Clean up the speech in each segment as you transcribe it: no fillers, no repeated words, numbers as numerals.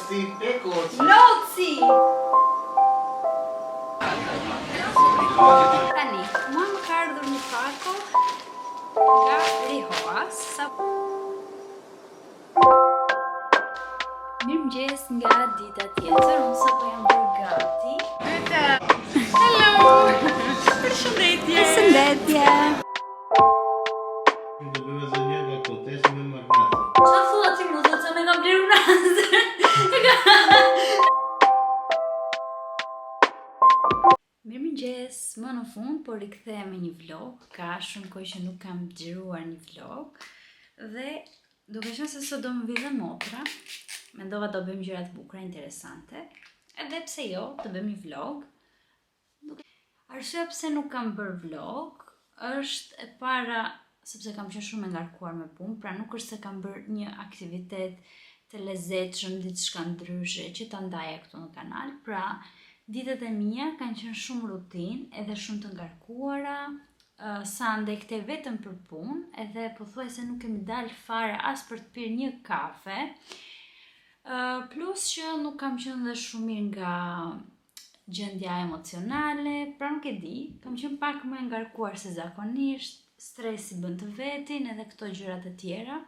si e koci. Loci! Tani, mua më ka ardhur një pako nga Rihoas. Mirëmëngjes nga dita tjetër, unë sapo jam bërë gati. Hello! Përshëndetje! Përshëndetje! Do bëjmë zënje nga kotesh me magnate. Qa thua ti mu, thot se me kam bleru nazër? Mirëmëngjes, më në fund, por rikthehem me një vlog. Ka shumë kohë që nuk kam xhiruar një vlog. Dhe duke qenë se sot do më vi dhe motra, mendova do bëjmë gjëra të bukura, interesante. Edhe pse jo, të bëjmë një vlog. Arsyeja pse nuk kam bërë vlog është e para sepse kam qenë shumë e ngarkuar me punë, pra nuk është se kam bërë një aktivitet të lezetshëm, diçka ndryshe që ta ndaja këtu në kanal. Pra, ditët e mia kanë qenë shumë rutinë, edhe shumë të ngarkuara, sa ndaj këtej vetëm për punë, edhe pothuajse nuk kemi dalë fare as për të pirë një kafe. Plus që nuk kam qenë dhe shumë mirë nga gjendja emocionale, pra nuk e di, kam qenë pak më e ngarkuar se zakonisht, stresi bën të vetin edhe këto gjërat e tjera.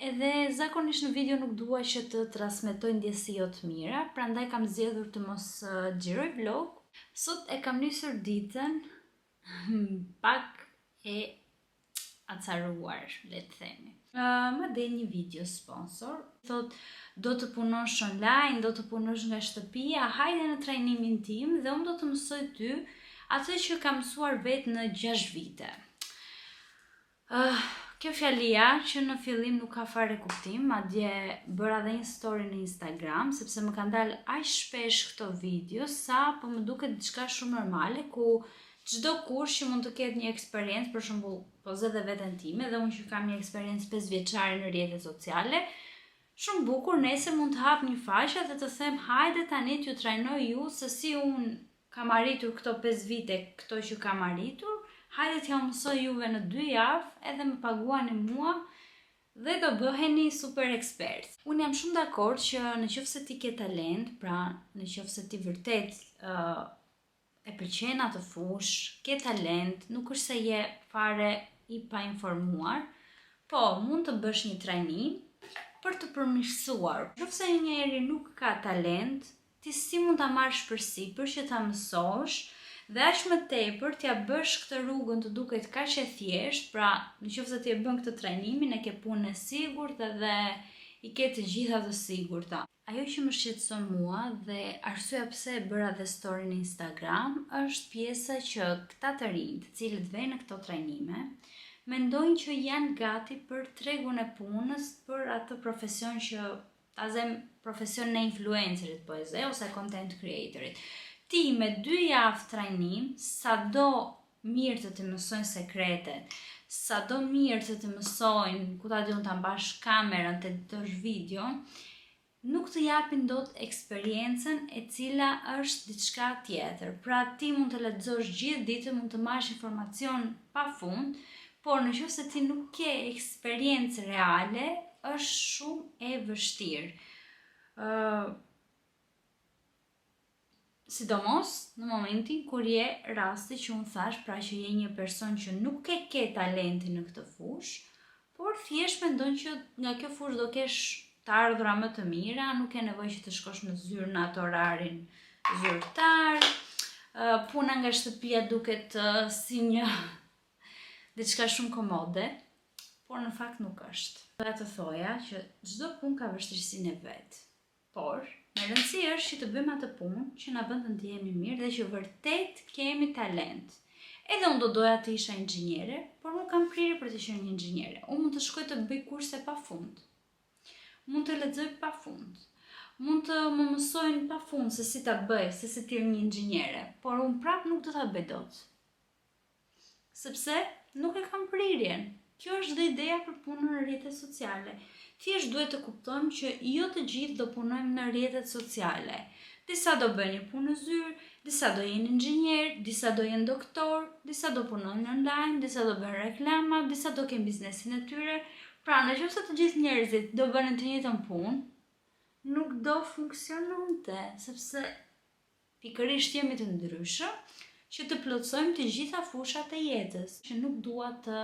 Edhe zakonisht në video nuk dua që të transmetoj ndjesi jo të mira, prandaj kam zgjedhur të mos xhiroj vlog. Sot e kam nisur ditën pak e acaruar, le të themi. Më del një video sponsor, thot do të punosh online, do të punosh nga shtëpia, hajde në trajnimin tim dhe unë do të mësoj ty atë që kam mësuar vetë në 6 vite. Kjo fjalia që në fillim nuk ka fare kuptim, madje bëra dhe një story në Instagram, sepse më kanë dalë aq shpesh këto video sa po më duket diçka shumë normale, ku çdo kush që mund të ketë një eksperiencë, për shembull, po zë dhe veten time, dhe unë që kam një eksperiencë 5 vjeçare në rrjetet sociale, shumë bukur nesër mund të hap një faqe dhe të them hajde tani t'ju trajnoj ju se si unë kam arritur këto 5 vite, këto që kam arritur. Hajde t'ja mësoj juve në 2 javë, edhe më paguani mua dhe do bëheni super ekspert. Unë jam shumë dakord që në qoftë se ti ke talent, pra në qoftë se ti vërtet e pëlqen atë fushë, ke talent, nuk është se je fare i pa informuar, po mund të bësh një trajnim për të përmirësuar. Nëse se njëri nuk ka talent, ti si mund ta marrësh përsipër që ta mësosh dhe aq më tepër t'ja bësh këtë rrugën të duket kaq e thjeshtë, pra nëse ti e bën këtë trajnimin e ke punën e sigurt dhe i ke të gjitha të sigurta. Ajo që më shqetëson mua dhe arsyeja pse e bëra dhe story në Instagram është pjesa që këta të rinj, të cilët vejnë në këto trajnime, mendojnë që janë gati për tregun e punës, për atë profesion që ta them profesion në influencerit po e ze, ose content creatorit. Ti me 2 javë trajnim, sado mirë të të mësojnë sekretet, sado mirë të të mësojnë ku ta diun ta mbash kamerën, të editosh video, nuk të japin dot eksperiencën e cila është diçka tjetër. Pra ti mund të lexosh gjithë ditën, mund të marrësh informacion pafund, por nëse ti nuk ke eksperiencë reale, është shumë e vështirë. Sidomos në momentin kur je rasti që unë thash, pra që je një person që nuk e ke talentin në këtë fushë, por thjesht mendon që nga kjo fushë do kesh të ardhura më të mira, nuk ke nevojë që të shkosh në zyrë në atë orarin zyrtar, puna nga shtëpia duket si një diçka shumë komode, por në fakt nuk është. Doja të thoja që çdo punë ka vështirësinë e vet, por me rëndësi është që të bëjmë atë punë që na bën të ndihemi mirë dhe që vërtet kemi talent. Edhe unë do doja të isha inxhiniere, por nuk kam prirje për të qenë një inxhiniere. Unë mund të shkoj të bëj kurse pafund. Mund të lexoj pafund. Mund të më mësojnë pafund se si ta bëj, se si të jem një inxhiniere, por unë prap nuk do ta bëj dot. Sepse nuk e kam prirjen. Kjo është dhe ideja për punën në rrjetet sociale. Thjesht duhet të kuptojmë që jo të gjithë do punojmë në rrjetet sociale. Disa do bëjnë një punë në zyrë, disa do jenë inxhinier, disa do jenë doktor, disa do punojnë online, disa do bëjnë reklama, disa do kenë biznesin e tyre. Pra, nëse të gjithë njerëzit do bënin të njëjtën punë, nuk do funksiononte, sepse pikërisht jemi të ndryshëm që të plotësojmë të gjitha fushat e jetës, që nuk dua të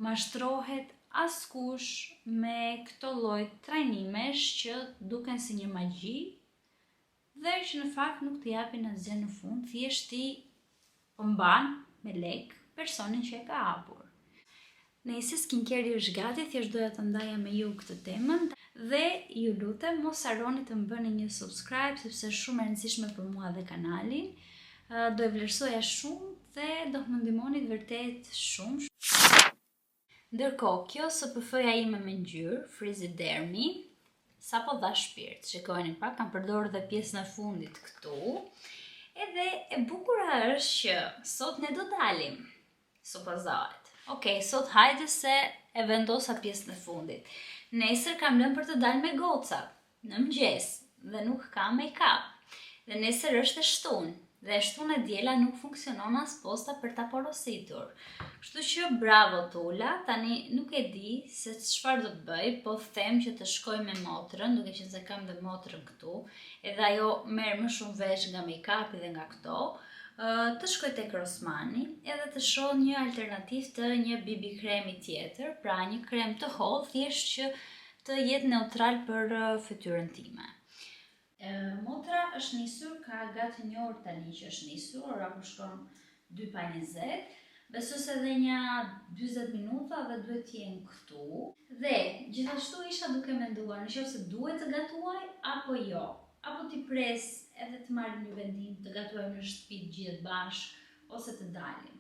mashtrohet askush me këto lloj trajnimesh që duken si një magji dhe që në fakt nuk të japin asgjë në fund, thjesht ti mban me lek personin që e ka hapur. Nëse skincare është gati, thjesht doja të ndaja me ju këtë temën dhe ju lutem mos harroni të më bëni një subscribe sepse është shumë e rëndësishme për mua dhe kanalin. Do e vlerësoja shumë dhe do të më ndihmoni vërtet shumë. Ndërkohë, kjo SPF-ja ime me ngjyrë, Frizidermi, sapo dha shpirt. Shikojeni pak, kam përdorur dhe pjesën e fundit këtu. Edhe e bukura është që sot ne do dalim, supozohet. Okej, sot hajde se e vendosa pjesën e fundit. Nesër kam lënë për të dalë me goca, në mëngjes, dhe nuk kam make-up. Dhe nesër është e shtunë, dhe e shtunë e diela nuk funksionon as posta për ta porositur. Kështu që bravo Tula, tani nuk e di se çfarë do të bëj, po them që të shkoj me motrën, duke qenë se kam dhe motrën këtu, edhe ajo merr më shumë vesh nga make-upi dhe nga këto. Të shkoj tek Rossmani edhe të shoh një alternativë të një BB kremi tjetër, pra një krem të hollë, thjesht që të jetë neutral për fytyrën time. Motra është nisur, ka gati një orë tani që është nisur, ora po shkon 2:20. Besoj se edhe një 40 minuta dhe duhet të jem këtu. Dhe gjithashtu isha duke menduar nëse duhet të gatuaj apo jo. Apo t'i pres edhe të marrim një vendim të gatuajmë në shtëpi të gjithë bashkë ose të dalim.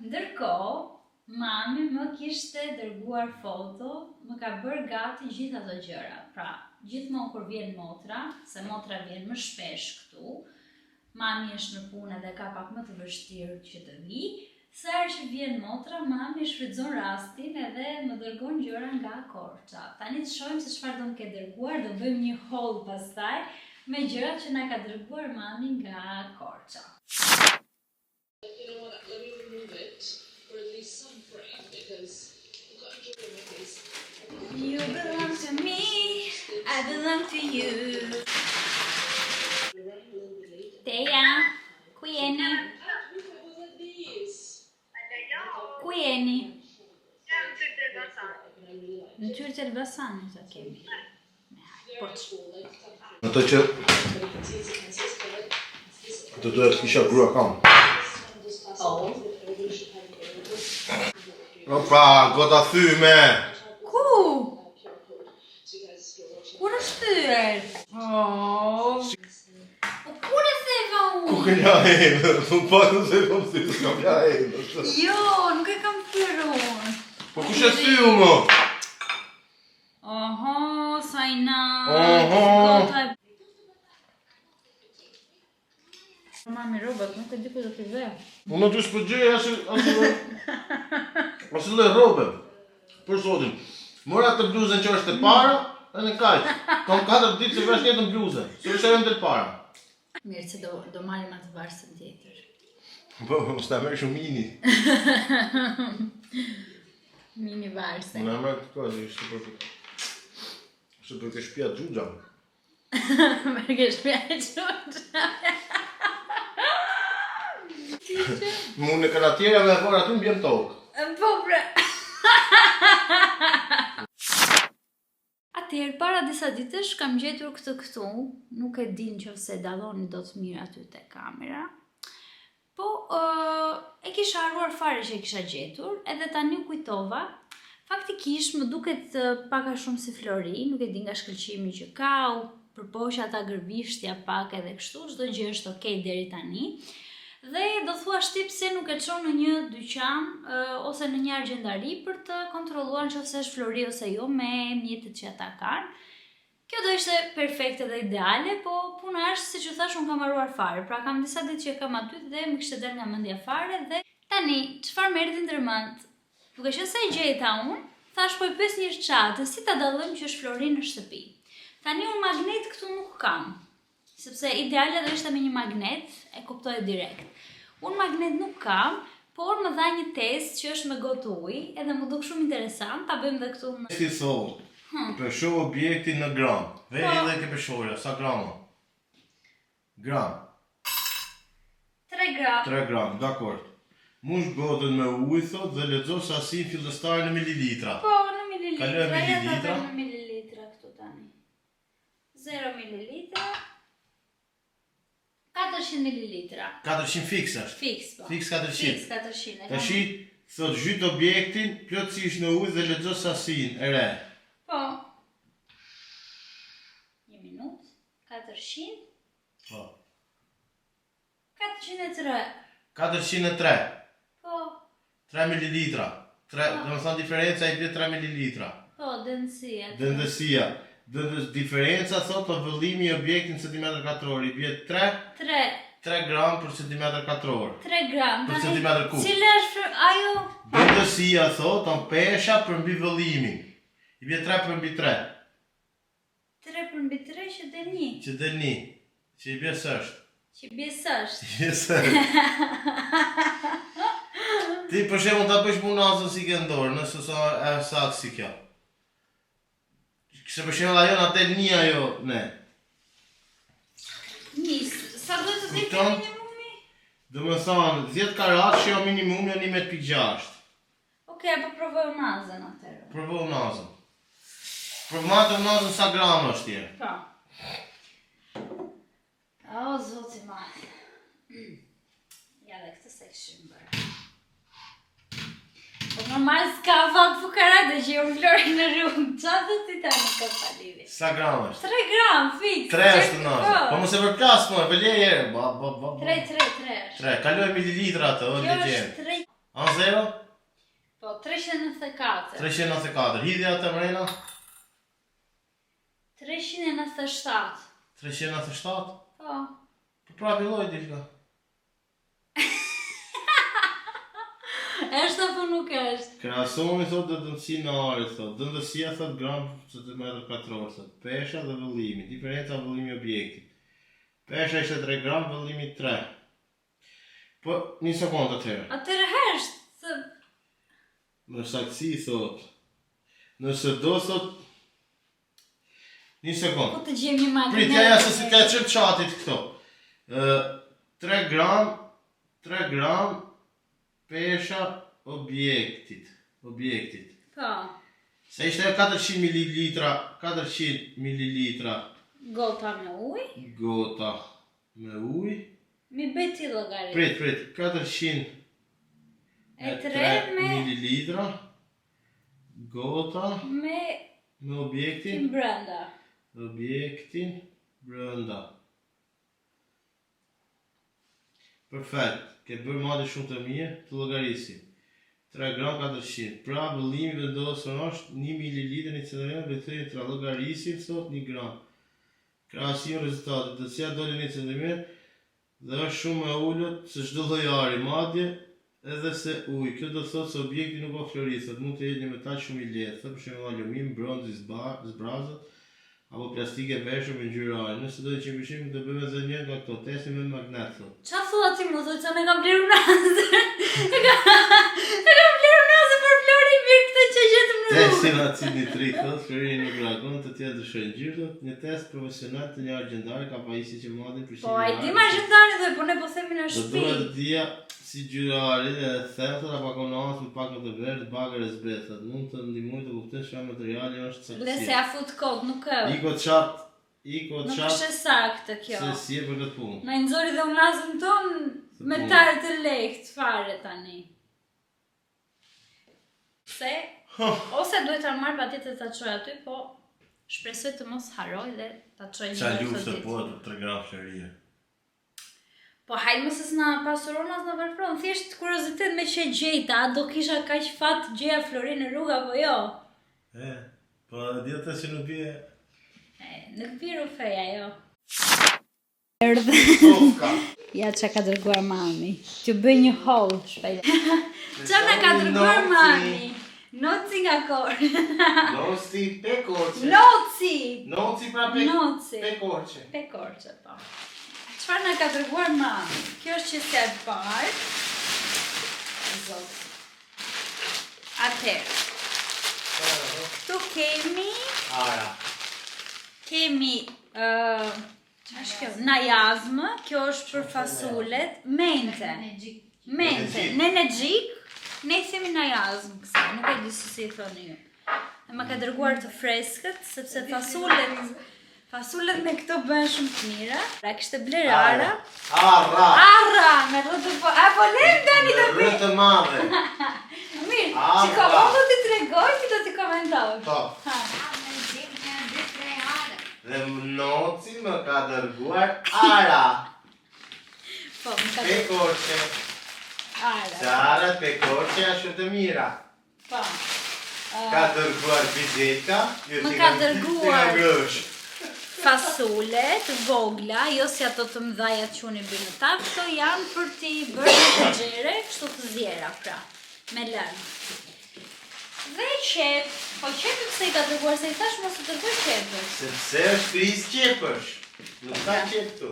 Ndërkohë, mami më kishte dërguar foto, më ka bërë gati gjithë ato gjëra. Pra, gjithmonë kur vjen motra, se motra vjen më shpesh këtu, mami është në punë dhe ka pak më të vështirë që të vi, sa herë që vjen motra, mami shfrytëzon rastin edhe më dërgon gjëra nga Korça. Tani të shohim se çfarë do më ke dërguar, do bëjmë një haul pastaj me gjërat që na ka dërguar mami nga Korça. You know what? Let me remove it for at least some frame because I've got to remove this. You belong to me, I belong to you. We're running a little bit late. Teja, ku jeni? Ku jeni? Në Qytet e Elbasanit të kemi. Ato që të duhet kisha grua kam. Opa, gota thyme! Ku? Kur është thyer? Po kur e theva unë? Ku kënja e në? Më pakë se kom thyrë, s'kam ja e në. Jo, nuk e kam thyer unë. Po kush e thyu më? Oho, sa i natë. Oho. Gota e... Mami robot, nuk e di ku do t'i dhe. Unë të shpëgjej asë dhe robe. Për sotin. Mëra të bluzën që është e para, e në kajtë. Kam 4 ditë që vesh njëtën bluzën. Se vëshërën të para. Mirë që do marim atë varsën tjetër. Po, s'ta merë shumë mini. Mini varsë. Unë e merë këto, ishte për këshpia gjugja. Për këshpia gjugja. Unë në këna tjera me e por aty më bjem tokë. Po bre. Atëherë, para disa ditësh kam gjetur këtë këtu, nuk e din nëse dalloni dot mirë aty te kamera. Po e kisha harruar fare që e kisha gjetur, edhe tani u kujtova. Faktikisht më duket pak a shumë si Flori, nuk e di nga shkëlqimi që ka, u përpoqja ata gërbishtja pak edhe kështu, çdo gjë është okay deri tani. Dhe do thua shtip se nuk e çon në një dyqan ose në një argjendari për të kontrolluar nëse është Flori ose jo me mjetet që ata kanë. Kjo do ishte perfekte dhe ideale, po puna është siç u thash unë kam harruar fare. Pra kam disa ditë që kam aty dhe më kishte dalë nga mendja fare dhe tani çfarë më erdhi ndërmend? Duke qenë se e gjeta unë, thash po i pyes një çatë, si ta dallojmë që është Flori në shtëpi. Tani unë magnet këtu nuk kam. Sepse ideale do ishte me një magnet, e kuptoj direkt. Unë magnet nuk kam, por më dha një test që është me gotë ujë, edhe më duk shumë interesant, ta bëjmë dhe këtu në... Si thonë, Përsho objektin në gram. Veri dhe ke përshorja, sa grama? Gram. 3 gram. 3 gram, dakord. Mush gotën me ujë, thot, dhe lexo sasin fillestare në mililitra. Po, në mililitra. Kalojmë mililitra. Në mililitra këtu tani. 0 mililitra. 400 mililitra. 400 fiks është. Fiks, po. Fiks 400. Fiks 400. Tashi, thot, zhyt objektin, plotësisht në ujë dhe lexo sasin e re. Po. 1 minut. 400. Po. 403. 403. Po. 3 mililitra. Dhe më thonë diferenca i bje 3 mililitra. Po, dëndësia. Dëndësia. Diferenca, thot, të vëllimi i objektin në centimetër katror i bje 3 gram për centimetër katror. 3 gram. Për centimetër kub. Cile është ajo? Dëndësia, thot, të pesha për mbi vëllimin. I bje 3 për mbi 3. 3 për mbi 3 që dhe 1. Që dhe 1. Që i bje sështë. Që bjesësht. Ti për shemë të bësh munazën si ke ndorë, nëse sa e sakë si kjo. Se për shemë ajo në atel 1 ajo, ne. Sa do të të të minimumi? Dhe më thonë, 10 karat që jo minimumi o 1,6 m. Oke, po provoj unazën atërë. Provoj unazën. Provoj unazën sa gram është tje. Pa. O, zoti madhë. Ja dhe këtë se këshim bërë. Po normal s'ka fat fukarate që jo Flori në rrugë. Qa dhe ti ta në këtë palivi? Sa gram është? 3 gram, fix. 3 është unazën. Po më se përplas më, vëlje jere. 3 është. 3, kaloj mililitra të, o Kjo legjen. është 3. A 0? Po, 394. 394. Hidhja të mrena? 397. 397? Po. Po prapi loj diçka. Eshtë apo nuk është? Krasoni, thot, dhe dëndësi në are, thot. Dëndësia, thot, gram centimetër katror, thot. Pesha dhe vëllimi. Diferenca vëllimi objektit. Pesha ishte 3 gram, vëllimi 3. Po, një sekundë atëherë. Atërë heshtë. Në saktësi, thot. Nëse do, thot. Një sekundë. Po të gjem një matë. Pritja ja se si ka qëtë qatit këto. 3 gram pesha objektit. Po. Se ishte 400 mililitra Gota me uj. gota me uj. Mi beti llogarit. Prit, 400 mililitra gota me objektin brenda. Brenda. Perfekt, ke bërë madhe shumë të mirë, të llogarisim. 3 gram 400, pra vëllimi vendosur është 1 mililitër në centimetër, bëjtëri tra llogarisim sot 1 gram. Krahasim rezultatet, dësia doli 1 centimetër dhe është shumë e ullët se çdo lloj ari, madje edhe se ujë. Kjo do thotë se objekti nuk ka florisat, mund të jetë një metal shumë i lehtë, për shembull aluminium, bronz, zbrazët, apo plastike veshur me ngjyrë ari. Nëse do të qëmbishim të bëjmë edhe një nga këto testi me magnet thotë. Qa thua ti mu, thotë që me kam blerë unazër? E kam blerë unazër për Flori mirë këtë që gjetëm në rrugë. Testi në acid nitrik thotë, Florini nuk reagon të tjetë dëshërë ngjyrë, një test profesional të një argjendari ka pajisje që madhin për Po, a i dim argjendari dhe, po ne po themi në do shtëpi. duhet të dija si gjyrari dhe thethët apo kononas me pak më të verdh, bagër e zbrethet. Mund të ndihmoj të kuptoj çfarë materiali është Le se saktësia. ja fut kod, nuk e. Nuk Nuk është e saktë kjo. se si e për këtë punë. Na i nxori dhe unazën tonë me tarë të lehtë fare tani. Se, ose duhet ta marr patjetër ta çoj aty, po shpresoj të mos harroj dhe ta çoj një Qa herë luftë këtë të ditë. po të 3 gram shërie. Po hajde mos s'na pasuron as në vërpron, thjesht kuriozitet me që e gjejta, a do kisha kaq fat gjeja Florin në rrugë apo jo? Po djetë që nuk bje... Nuk biru feja jo. Sofka! Ja që ka dërguar mami. T'ju bëj një haul shpejt. Qa na ka dërguar mami? Noci nga korë. Noci pekorqe. Noci! Noci pra Noci. pekorqe. Pekorqe, po. Çfarë na ka dërguar mami? Kjo është qesja e parë. Zot. Atëherë. Këtu kemi Ara. Kemi çfarë është kjo? Najazmë, kjo është për fasulet, mente. Mente, nenegjik, ne i themi najazm kësaj, nuk e di se si i thoni ju. E më ka dërguar të freskët, sepse fasulet me këto bëhen shumë të mira. Pra kishte bler ara. Ara, me rrëtë po... A po lem tani të bëj. Rrëtë madhe. Mirë, qiko, unë do t'i tregoj, ti do t'i komentoj. Po. Dhe Noci më ka dërguar ara. Po, më ka dërguar Pekorçe. ara. Se arat pekorçe janë shumë të mira. Po. Ka dërguar bizeta, Më ka dërguar grësh. fasule të vogla, jo si ato të mëdhaja që unë i bëj në tavë, këto janë për t'i bërë të gjere, kështu të zjera, pra, me lënë. Dhe qep, po qepë pëse i ka dërguar, se i thash mos të dërguar qepësh. Sepse është kriz qepësh, nuk ka qep tu.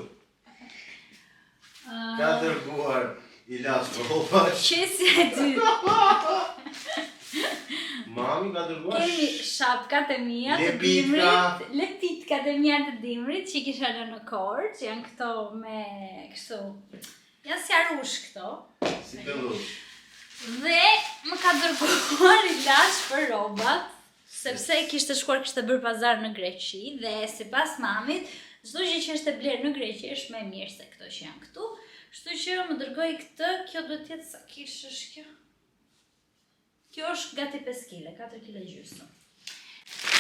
Ka dërguar Ilas Provash. Qesja e dytë. Mami ka dërguar Kemi shapkat e mia të dimrit, letitkat e mia të dimrit që i kisha lënë në korç, janë këto me kështu. Janë si arush këto. si pellush. Dhe më ka dërguar ilaç për robat, sepse kishte shkuar kishte bërë pazar në Greqi dhe sipas mamit, çdo gjë që është e blerë në Greqi është më e mirë se këto që janë këtu. Kështu që më dërgoi këtë, kjo duhet të jetë sa kish është kjo? Kjo është gati 5 kg, 4 kg gjysmë.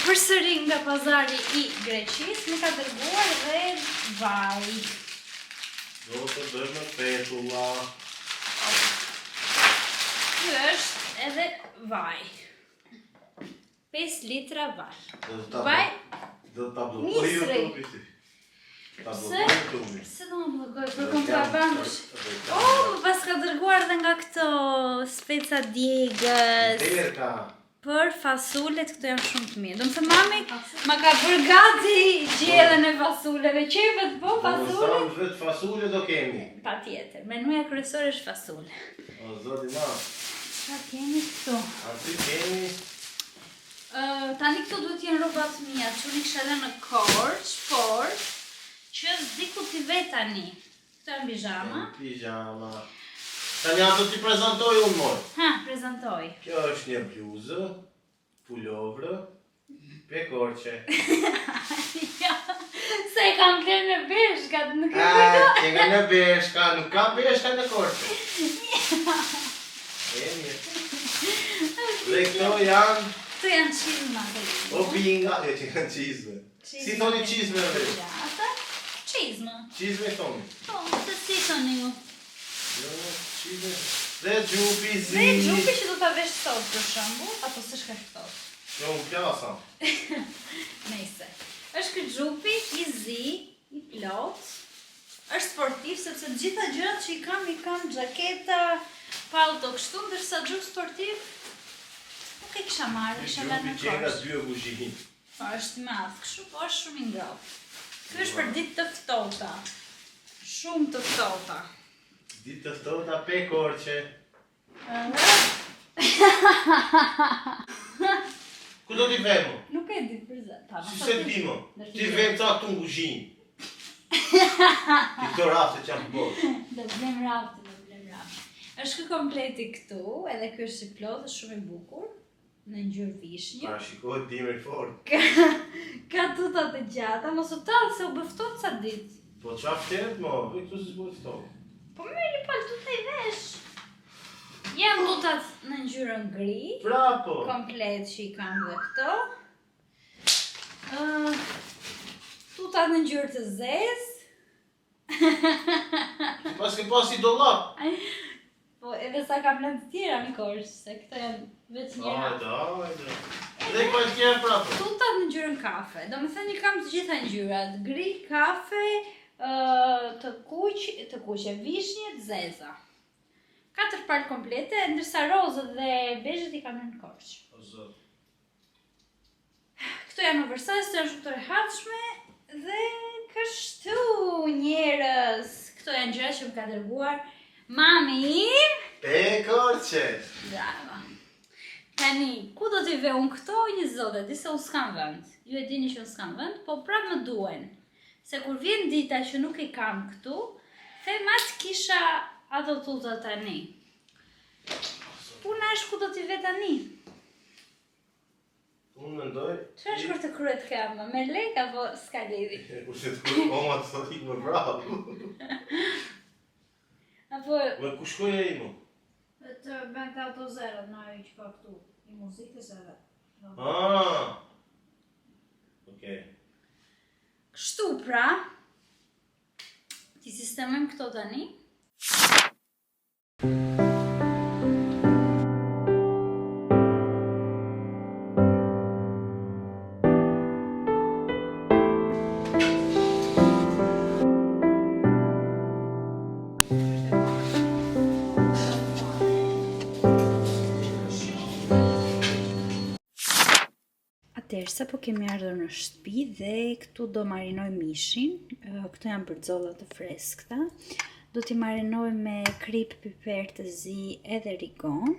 Përsëri nga pazari i Greqisë më ka dërguar dhe vaj. Do të bësh me petulla. Ky është edhe vaj. 5 litra vaj. Vaj, Do ta Nisri. bllokoj YouTube-i ty. Ta bllokoj YouTube-i. se do më bllokoj për kontrabandësh. Oh, më pas ka dërguar dhe nga këto speca djegës. Terka. Për fasulet këto janë shumë të mirë. Do më thë mami, ma ka bërë gati gjellën e fasuleve. Qepët po fasule? Do vetë fasule do kemi. Pa tjetër, menuja kryesore është fasule. O zoti ma. Qa kemi këtu? Aty kemi Tani këto duhet jenë robat mija, që unë i kisha lënë në korç, por që s'diku t'i vet tani. Këto janë pijama. pijama. Tani ato ti prezantoj unë morë. Ha, prezantoj. Kjo është një bluzë, pulovrë, pekorçe. Ja, se e kam blerë në beshkat, nuk e përdo. Që nga në beshka, nuk ka beshka në korçe. E mirë. Dhe këto janë Këto janë qizma. o binga, jo që janë qizme. Si thoni qizme në vesh? Ata? Qizma. Qizme thoni. Po, se si thoni ju. Jo, qizme. Dhe gjupi, Dhe zi. gjupi që do t'a vesh sot për shembull, apo s'është ka sot. Jo, unë plasa. Nëjse. Është ky gjupi i zi, i plot. Është sportiv sepse të gjitha gjërat që i kam xhaketa, palto kështu, ndërsa gjup sportiv nuk e kisha marrë, isha lënë Gjupi në që nga korç. 2 buzhin. Po është i madh, kështu po është shumë i ngrohtë. Ky është për ditë të ftohta. Shumë të ftohta. Ditë të ftohta pekorçe. Ku do t'i vemo? Nuk e di për zë. Ta, Si se dimo? Ti vem ca këtu në kuzhinë. Ti këto rafte që janë të botë. Do blem rafte, do blem rafte. Është ky kompleti këtu, edhe ky është i plotë, është shumë i bukur, në ngjyrë vishnje. Pra shikohet dimri fort. Ka tuta të gjata, mos u tallë se u bëftot ca ditë. Po qa ftenet mo? Vë këtu si s'bojt ftohtë. Po merri pal tuta i vesh. Janë tutat në ngjyrën gri, Pra po. komplet që i kam dhe këto. Tutat në ngjyrë të zezë. Pas ke pas i dollap. Po edhe sa kam lënë të tjera në korç, se këto janë veç njëra. Ajde. Dhe pa tjerë pra po. Tutat në ngjyrën kafe. Do me thënë i kam të gjitha ngjyrat. Gri, kafe, të kuqe, vishnje, të zeza. 4 palë komplete, ndërsa rozët dhe bezhet i kam në korç. O zot. Këto janë oversize, të janë shumë të rehatshme dhe kështu njerëz. Këto janë gjëra që më ka dërguar mami im. Pekorçe. Bravo. Tani, ku do t'i ve unë këto një zote, di se unë s'kam vend. Ju e dini që unë s'kam vend, po prap më duen. Se kur vjen dita që nuk i kam këtu, them atë kisha ato tuta tani. Puna është ku do t'i ve tani. Unë mendoj... Çfarë është kur të kryet këma? Me lek apo s'ka lidhje? Kurse të kryet oma të thotit më bravo. Apo... Me ku shkoja i mu? Të bën të autozerët në ajo që ka këtu, i muzikës edhe. Okej. Kështu pra, ti sistemojmë këto tani. Atëherë, sa po kemi ardhur në shtëpi dhe këtu do marinoj mishin. Këto janë bërxolla të freskëta. Do t'i marinoj me krip, piper të zi edhe rigon.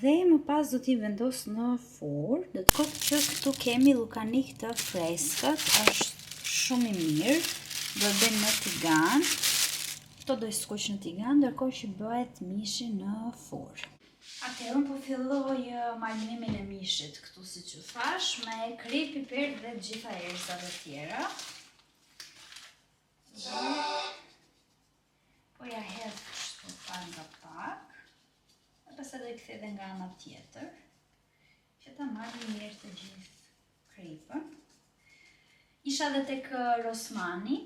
Dhe më pas do t'i vendos në furrë. Do të thotë që këtu kemi llukanik të freskët, është shumë i mirë. Do e bëjmë në tigan. Këto do i skuq në tigan, ndërkohë që bëhet mishi në furrë. Atëherë unë po filloj marinimin e mishit këtu si që thash, me krip, piper dhe gjitha erëzat e tjera. Dhe po ja hedh kështu pak nga pak. Dhe pastaj do i kthej edhe nga ana tjetër, që ta marrim mirë të gjithë kripën. Isha dhe tek Rosmani.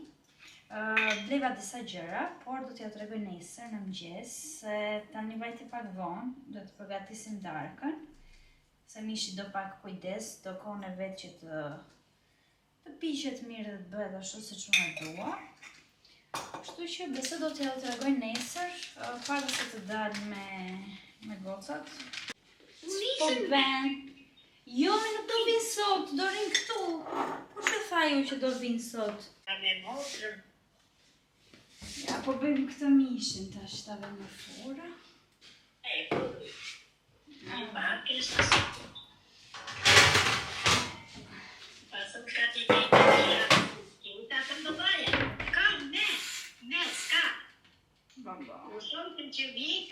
Bleva disa gjëra, por do t'ja tregoj nesër në mëngjes, se tani vajti pak vonë, do të përgatisim darkën, se mishi do pak kujdes, do kohën e vetë që të piqet mirë dhe të bëhet ashtu siç unë e dua. Kështu që besoj do t'ja tregoj nesër, para se të dal me gocat. Po ben. Jo, me nuk do vinë sot, do rinë këtu. Kush e tha ju që do vinë sot? Ja, po bëjmë këtë mishin tash, ta vëmë në furrë.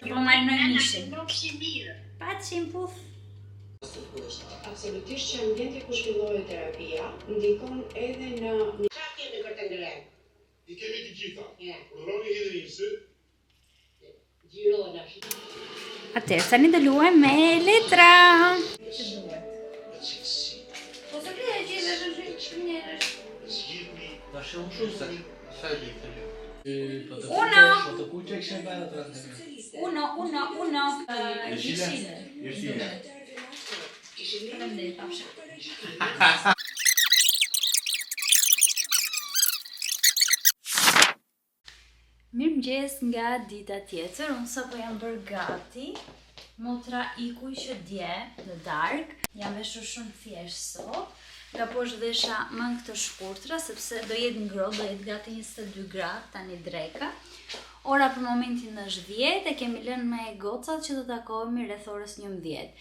Po marinoj mishin. Paçim puf. Absolutisht që ambienti ku zhvillohet terapia ndikon edhe në... Qa kemi për të ngrenë? I kemi të gjitha. Roni edhe një syt. Gjirojnë ashtë. Atëherë, tani do luajmë me letra. Që duhet? Po të kërë e gjithë është njerësh. Da shumë shumë se sa e ditë. Uno. Fotokuqe kështë e bërë të Uno. Jeshile. Mirëmëngjes nga dita tjetër, unë sapo jam bërë gati. Motra ikuj që dje në darkë, jam veshur shumë thjesht sot. Nga poshtë vesha mangë të shkurtra, sepse do jetë ngrohtë, do jetë gati 22 gradë tani dreka. Ora për momentin është 10 e kemi lënë me gocat që do takohemi rreth orës 11.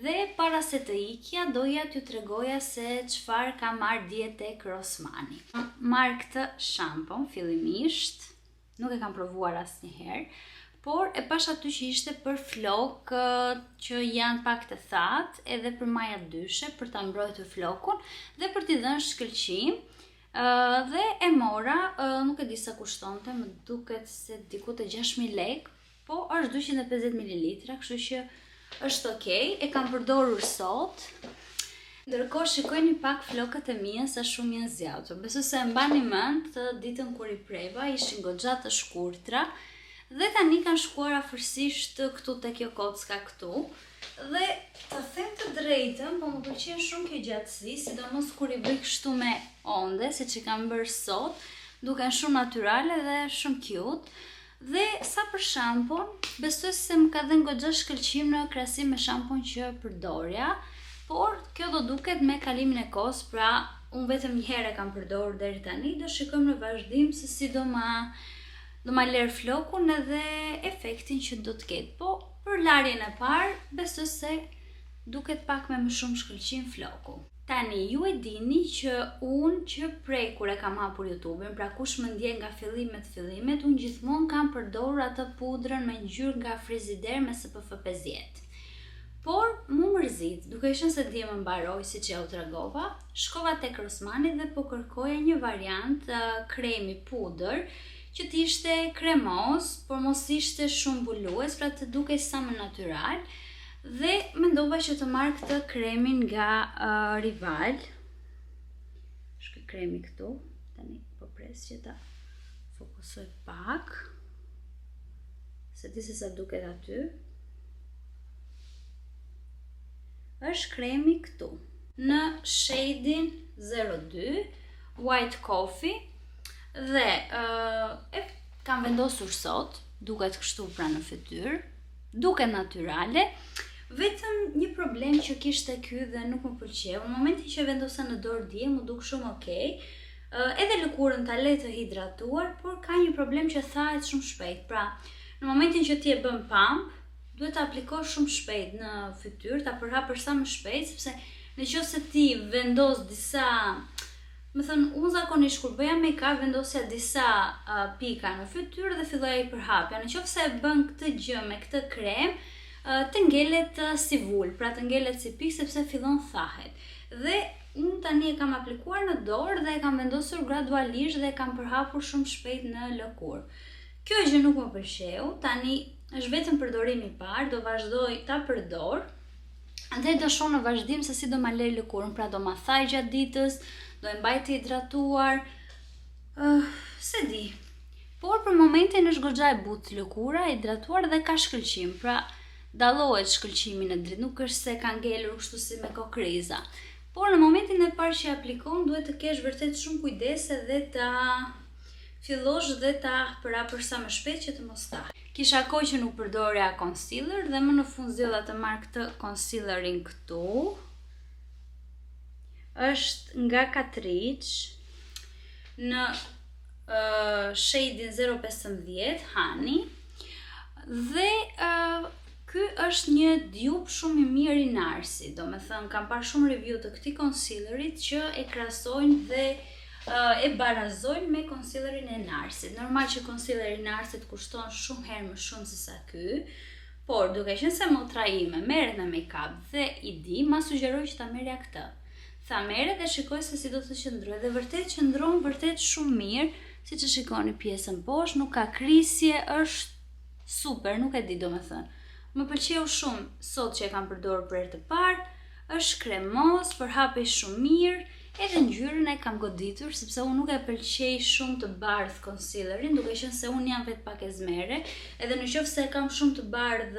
Dhe para se të ikja, doja t'ju tregoja se çfarë ka marrë dje tek Rosmani. Marr këtë shampon fillimisht, nuk e kam provuar asnjëherë, por e pash aty që ishte për flokë që janë pak të thatë, edhe për maja dyshe, për ta mbrojtur flokun dhe për t'i dhënë shkëlqim. Dhe e mora, nuk e di sa kushtonte, më duket se diku te 6.000 lek, po është 250 ml, kështu që është okej, e kam përdorur sot. Ndërkohë shikojni pak flokët e mia sa shumë janë zgjatur. Besoj se e mbani mend të ditën kur i preva, ishin goxha të shkurtra dhe tani kanë shkuar afërsisht këtu te kjo kocka këtu. Dhe të them të drejtën, po më pëlqen shumë kjo gjatësi, sidomos kur i bëj kështu me onde, siç e kam bërë sot, duken shumë natyrale dhe shumë cute. Dhe sa për shampon, besoj se më ka dhënë goxha shkëlqim në krahasim me shampon që përdorja, por kjo do duket me kalimin e kohës, pra unë vetëm një herë e kam përdorur deri tani, do shikojmë në vazhdim se si do ma lërë flokun edhe efektin që do të ketë. Po për larjen e parë, besoj se duket pak me më shumë shkëlqim floku. Tani, ju e dini që unë që prej kur e kam hapur YouTube-in, pra kush më ndjen nga fillimet, unë gjithmonë kam përdorur atë pudrën me ngjyrë nga Frizider me SPF 50. Por, mu mërzit, duke qenë se di më mbaroj si që ja u tregova, shkova tek Rossmani dhe po kërkoja një variant kremi pudër që t'ishte kremos, por mos ishte shumë bulues, pra të dukej sa më natyral, dhe mendova që të marrë këtë kremin nga Rival. Shkë kremi këtu, tani po pres që ta fokusoj pak, se di se sa duket aty. Është kremi këtu, në shadin 02, White Coffee, dhe e kam vendosur sot, duket kështu pra në fytyrë, duket natyrale, vetëm një problem që kishte ky dhe nuk më pëlqeu. Në momentin që vendosa në dorë dje, më duk shumë okej. Edhe lëkurën ta lej të hidratuar, por ka një problem që thahet shumë shpejt. Pra, në momentin që ti e bën pump, duhet ta aplikosh shumë shpejt në fytyrë, ta përhapësh sa më shpejt, sepse nëse ti vendos disa, më thënë, unë zakonisht kur bëja make-up vendosja disa pika në fytyrë dhe filloja i përhapja. Nëse e bën këtë gjë me këtë krem, të ngelet si vull, pra të ngelet si pikë sepse fillon thahet. Dhe unë tani e kam aplikuar në dorë dhe e kam vendosur gradualisht dhe e kam përhapur shumë shpejt në lëkurë. Kjo gjë nuk më pëlqeu, tani është vetëm përdorim i parë, do vazhdoj ta përdor. Dhe do shoh në vazhdim se si do ma lej lëkurën, pra do ma thaj gjatë ditës, do e mbaj të hidratuar, se di. Por për momentin është goxha e butë lëkura, hidratuar dhe ka shkëlqim, pra dallohet shkëlqimi në dritë, nuk është se ka ngelur kështu si me kokriza. Por në momentin e parë që aplikon, duhet të kesh vërtet shumë kujdese dhe ta fillosh dhe ta përhapësh sa më shpejt që të mos tahet. Kisha kohë që nuk përdorja concealer dhe më në fund zgjodha të marr këtë concealerin këtu. Është nga Catrice në shadin 015 Honey dhe ky është një dupe shumë i mirë i Narsi. Do me thënë, kam parë shumë review të këtij concealerit që e krahasojnë dhe e barazojnë me concealerin e Narsit. Normal që concealeri i Narsit kushton shumë herë më shumë se sa ky, por duke qenë se motra ime merret me make-up dhe i di, ma sugjeroj që ta merrja këtë. Tha merret dhe shikoj se si do të qëndrojë dhe vërtet qëndron vërtet shumë mirë, siç e shikoni pjesën poshtë, nuk ka krisje, është super, nuk e di domethënë. Më pëlqeu shumë sot që e kam përdorur për herë të parë, është kremos, përhapej shumë mirë, edhe ngjyrën e kam goditur sepse unë nuk e pëlqej shumë të bardh concealerin, duke qenë se unë jam vetë pak e zmere, edhe nëse e kam shumë të bardh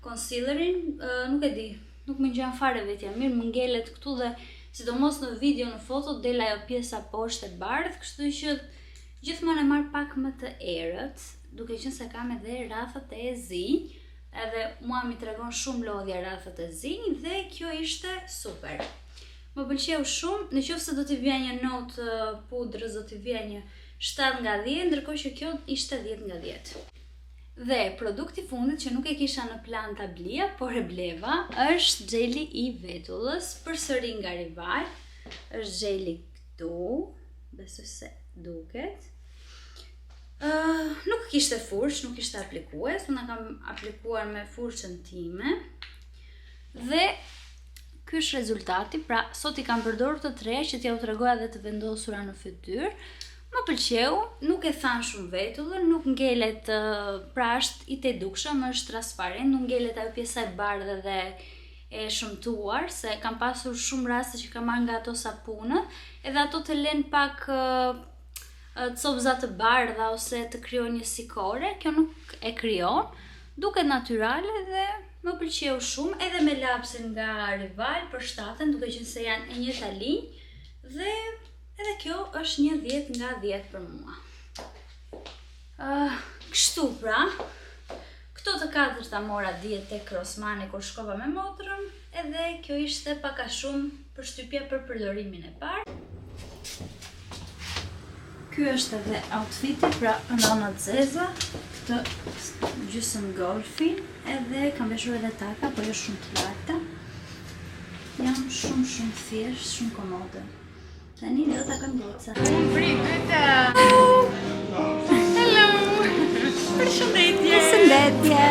concealerin, nuk e di, nuk më ngjan fare vetja mirë, më ngelet këtu dhe sidomos në video, në foto del ajo pjesa poshtë e bardh, kështu që gjithmonë e marr pak më të errët, duke qenë se kam edhe rrathat e zinj. Edhe mua mi tregon shumë lodhja rrathat e zinj dhe kjo ishte super. Më pëlqeu shumë, nëse do t'i vija një notë pudrës, do t'i vija një 7 nga 10, ndërkohë që kjo ishte 10 nga 10. Dhe produkti fundit që nuk e kisha në plan ta blija, por e bleva, është gjeli i vetullës, përsëri nga Rival. Është gjeli këtu, besoj se duket. Nuk kishte furç, nuk kishte aplikues, unë kam aplikuar me furçën time dhe ky është rezultati. Pra sot i kam përdorur të treja që t'ja u tregoja dhe të vendosura në fytyrë. Më pëlqeu, nuk e than shumë vetullën, nuk ngelet, pra është i tedukshëm, është transparent, nuk ngelet ajo pjesa e bardhë dhe e shëmtuar, se kam pasur shumë raste që kam marrë nga ato sapunët, edhe ato të lënë pak copza të bardha ose të krijojnë një sikore. Kjo nuk e krijon, duket natyrale dhe më pëlqeu shumë, edhe me lapsin nga Rival për 7, duke qenë se janë e njëjta linjë dhe edhe kjo është një 10 nga 10 për mua. Kështu pra, këto të 4 ta mora dje tek Rossmani kur shkova me motrën, edhe kjo ishte pak a shumë përshtypja për përdorimin e parë. Ky është edhe outfiti, pra nona zeza, këtë gjysmë golfin, edhe kam veshur edhe taka, po jo shumë të larta. janë shumë thjesht, shumë komode. Tani do ta kam goca. Hello! Përshëndetje! Përshëndetje!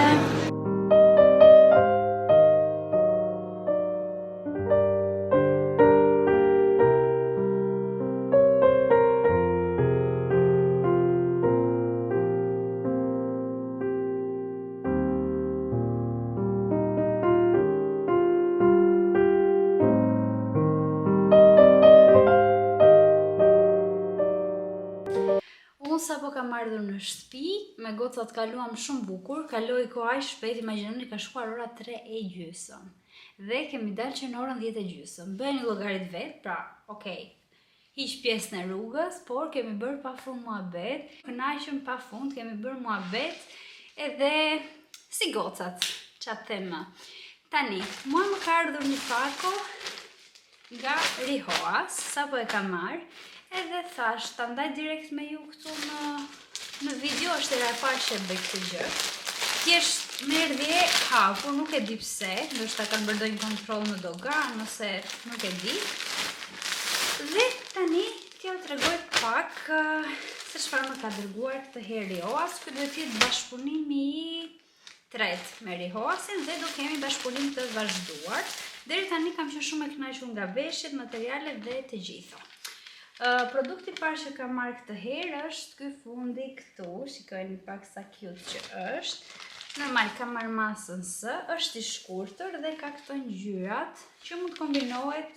Unë sa po kam ardhur në shtëpi, me gocat kaluam shumë bukur, kaloi koha aq shpejt, imagjinoni ka shkuar ora 3:30. Dhe kemi dalë që në orën 10:30. Bëni llogarit vet, pra, okay. Hiq pjesën e rrugës, por kemi bërë pafund muhabet, kënaqëm pafund, kemi bërë muhabet edhe si gocat, çfarë them. Tani, mua më ka ardhur një pako nga Rihoas, sapo e kam marrë. Edhe thash, ta ndaj direkt me ju këtu në video, është era e parë që bëj këtë gjë. Thjesht më erdhi e hapur, nuk e di pse, ndoshta kanë bërë ndonjë kontroll në dogan, ose nuk e di. Dhe tani t'ju tregoj pak se çfarë më ka dërguar këtë herë Rihoas. Ky do të jetë bashkëpunimi i tretë me Rihoasin dhe do kemi bashkëpunim të vazhduar. Deri tani kam qenë shumë e kënaqur nga veshjet, materialet dhe të gjitha. Produkti parë që kam marrë këtë herë është ky fundi këtu, shikojeni pak sa cute që është. Normal kam marrë masën S, është i shkurtër dhe ka këto ngjyrat që mund të kombinohet,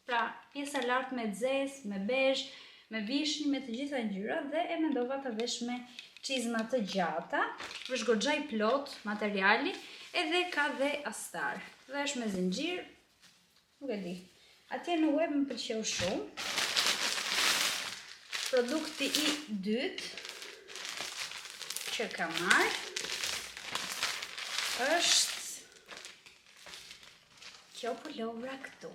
pra pjesa lart me zezë, me bezh, me vishnjë, me të gjitha ngjyrat dhe e mendova ta vesh me çizma të gjata. Është goxha i plot materiali, edhe ka dhe astar. Dhe është me zinxhir, nuk e di. Atje në web më pëlqeu shumë. Produkti i dytë që kam marrë është kjo pulovra këtu.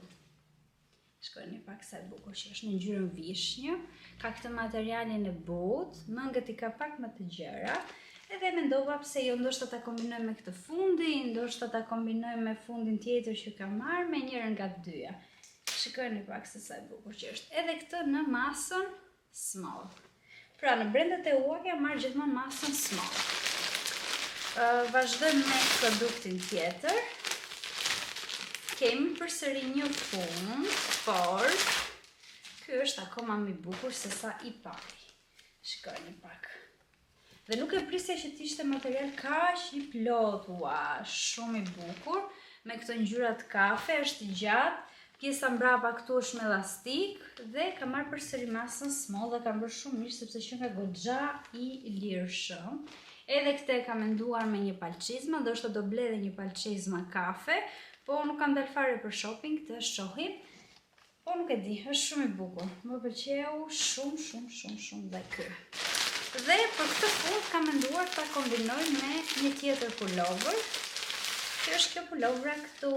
Shkojeni pak sa e bukur që është në ngjyrën vishnjë, ka këtë materialin e butë, mëngët i ka pak më të gjera, edhe mendova pse jo, ndoshta ta kombinoj me këtë fundi, ndoshta ta kombinoj me fundin tjetër që kam marrë, me njërin nga të dyja. Shikojeni pak se sa e bukur që është. Edhe këtë në masën small. Pra në brendet e huaja marrë gjithmonë masën small. Vazhdojmë me produktin tjetër. Kemi përsëri një fund, por ky është akoma më i bukur se sa i pari. Shikojeni pak. Dhe nuk e prisja që të ishte material kaq i plot, shumë i bukur, me këto ngjyrat kafe, është i gjatë. Pjesa mbrapa këtu është me elastik dhe kam marrë përsëri masën small dhe kam bërë shumë mirë sepse që nga goxha i lirshëm. Edhe këtë e kam menduar me një palçizma, ndoshta do ble edhe një palçizma kafe, po nuk kam dalë fare për shopping, të shohim. Po nuk e di, është shumë i bukur. Më pëlqeu shumë dhe ky. Dhe për këtë fund kam menduar ta kombinoj me një tjetër pulover. Që është kjo pulovra këtu.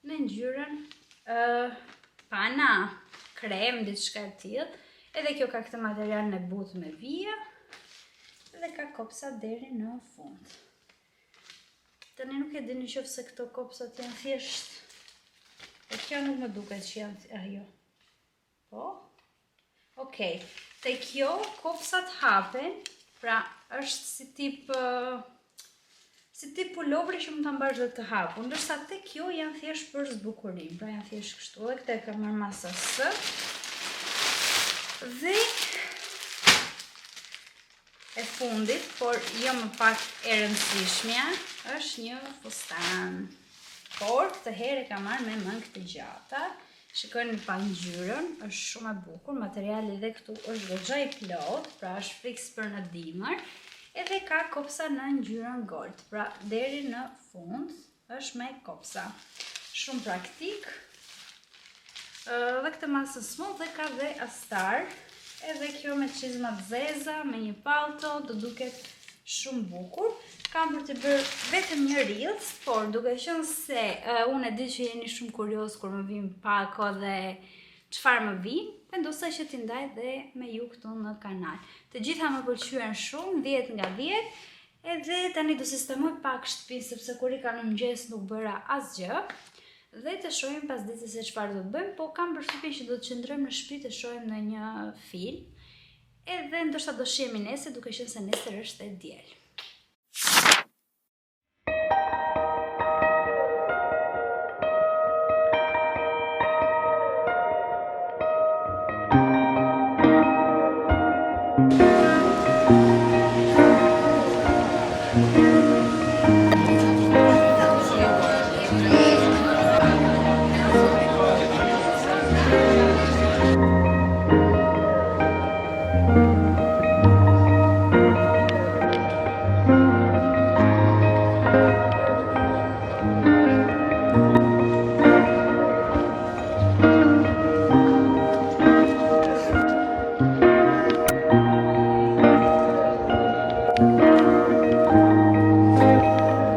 Në ngjyrën pana, krem, diçka e tillë. Edhe kjo ka këtë material në butë me vija. Dhe ka kopsa deri në fund. Tani nuk e di nëse këto kopsat janë thjesht. E kjo nuk më duket që janë ajo. Po? Okej. Te kjo kopsat hapen, pra është si tip pulovri që mund ta mbash dhe të hapur, ndërsa te kjo janë thjesht për zbukurim, pra janë thjesht kështu. Dhe këtë e kam marrë masa S. Dhe e fundit, por jo më pak e rëndësishmja, është një fustan. Por këtë herë e kam marrë me mëngë të gjata. Shikojeni pa ngjyrën, është shumë e bukur, materiali dhe këtu është goxha i plot, pra është fiks për në dimër. Edhe ka kopsa në ngjyrën gold, pra deri në fund është me kopsa. Shumë praktik. Dhe këtë masën small dhe ka dhe astar. Edhe kjo me çizma të zeza, me një palto, do duket shumë bukur. Kam për të bërë vetëm një reels, por duke qenë se unë e di që jeni shumë kurioz kur më vim pako dhe çfarë më vim, vendosaj që t'i ndaj dhe me ju këtu në kanal. Të gjitha më pëlqyen shumë, 10 nga 10, edhe tani do sistemoj pak shtëpinë sepse kur i ka në mëngjes nuk bëra asgjë. dhe të shohim pas ditës se çfarë do të bëjmë, po kam përshtypjen që do të qëndrojmë në shtëpi të shohim ndonjë film. Edhe ndoshta do shihemi nesër, duke qenë se nesër është e diel.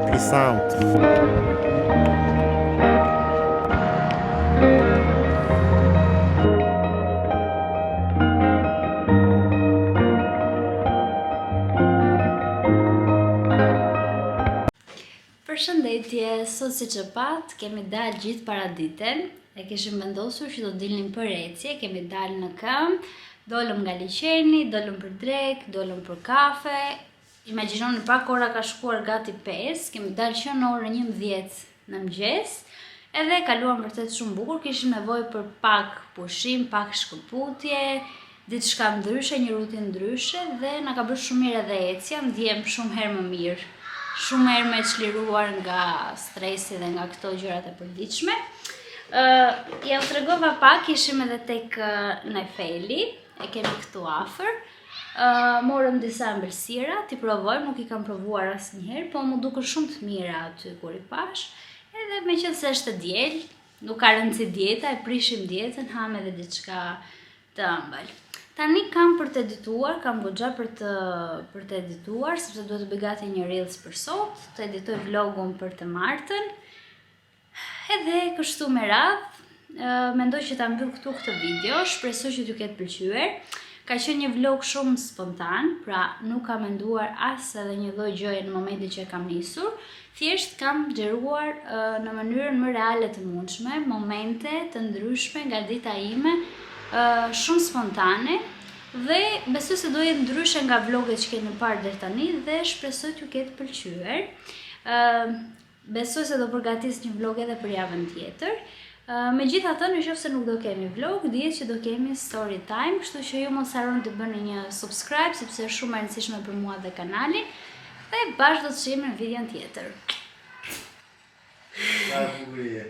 Peace out. Përshëndetje, sot si që pat, kemi dalë gjithë paraditen, e kishim vendosur që do dilnim për ecje, kemi dalë në këmbë, dolëm nga liqeni, dolëm për drek, dolëm për kafe, imagjinoni pak ora ka shkuar gati 5, kemi dalë që në orën 11 në mëngjes, edhe kaluam vërtet shumë bukur, kishim nevojë për pak pushim, pak shkëputje, diçka ndryshe, një rutinë ndryshe dhe na ka bërë shumë mirë edhe ecja, ndjem shumë herë më mirë. Shumë herë me çliruar nga stresi dhe nga këto gjërat e përditshme. Ja u tregova pak, ishim edhe tek Nefeli, e kemi këtu afër. Morëm disa ëmbëlsira, t'i provojmë, nuk i kam provuar asnjëherë, po mu duken shumë të mira aty kur i pash. Edhe meqense është diel, nuk ka rëndësi dieta, e prishim dietën, ham edhe diçka të ëmbël. Tani kam për të edituar, kam goxha për të edituar, sepse duhet të bëj gati një reels për sot, të editoj vlogun për të martën. Edhe kështu me radhë, mendoj që ta mbyll këtu këtë video, shpresoj që t'ju ketë pëlqyer. Ka qenë një vlog shumë spontan, pra nuk kam menduar as edhe një lloj gjëje në momentin që e kam nisur. Thjesht kam xheruar në mënyrën më reale të mundshme, momente të ndryshme nga dita ime, shumë spontane, dhe besoj se do jetë ndryshe nga vloget që keni parë deri tani dhe shpresoj t'ju ketë pëlqyer. Besoj se do përgatis një vlog edhe për javën tjetër. Megjithatë, nëse nuk do kemi vlog, dihet që do kemi story time, kështu që ju mos harroni të bëni një subscribe sepse është shumë e rëndësishme për mua dhe kanalin. Dhe bashkë do të shihemi në videon tjetër. Sa bukurie.